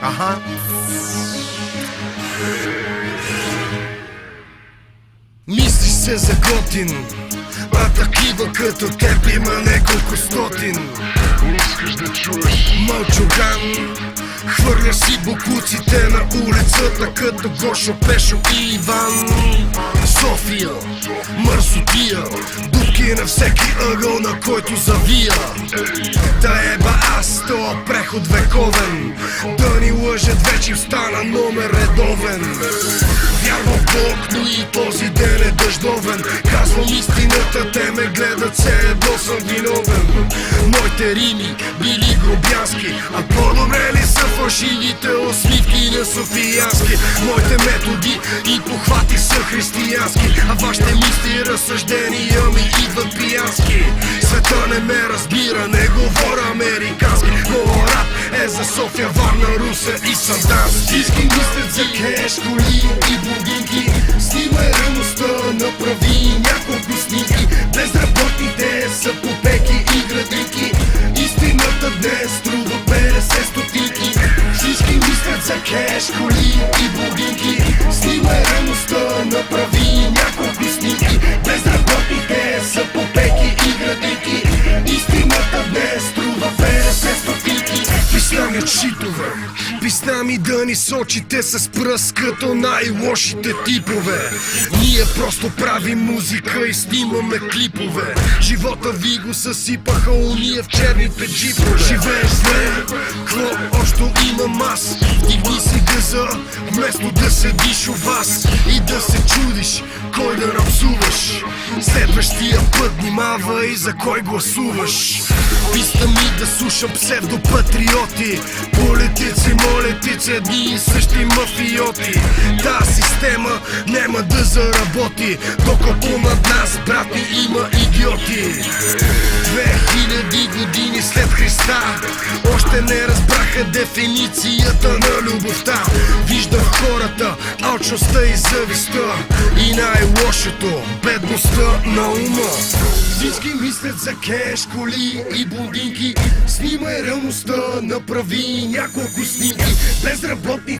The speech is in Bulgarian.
Аха. Мислиш се за готин, а такива като теб има неколко стотин. Искаш да чуеш Мълчуган, хвърляш си бокуците на улицата като Гошо, Пешо и Иван. София, мърсотия, дупки на всеки ъгъл, на който завия. Да еба аз, тоя преход вековен, да ни лъжат вече стана номер редовен. Вярвам в Бог, но и този ден е дъждовен. Казвам истината, те ме гледат, все едно съм виновен. Моите рими били грубянски, а по-добре ли са фалшивите усмивки на софиянски? Моите методи и похвати са християнски, а вашите мисли, разсъждения ми идват пиянски. Света не ме разбира, не говоря американски. Моя рап е за София, Варна, Русе и Санданс. Всички мислят за кеш, коли и блондинки. Снимай реалността, направи няколко снимки. Безработните са по пеки и градинки. Истината днес струва 50 стотинки. Всички мислят за кеш, коли и блондинки. Снимай реалността, направи няколко снимки. Безработните са по пеки и градинки. Истината днес струва 50 стотинки. Писна ми читове, писна ми да ни сочите с пръст като най-лошите типове. Ние просто правим музика и снимаме клипове. Живота ви го съсипаха уния в черните джипове. Живееш зле, кво още имам аз. Вдигни си газа, вместо да седиш у вас и да се чудиш кой да рапсуваш. Следващия път внимавай за кой гласуваш. Писта ми да слушам псевдопатриоти, политици, молетици, едни и същи мафиоти. Та система нема да заработи, докато над нас, брати, има идиоти. 2000 години след Христа още не разбраха дефиницията на любовта. Виждам хората, алчността и завистта и най-лошото, бедността на ума. Всички мислят за кеш, коли и блондинки. Снимай реалността, направи няколко снимки. Безработни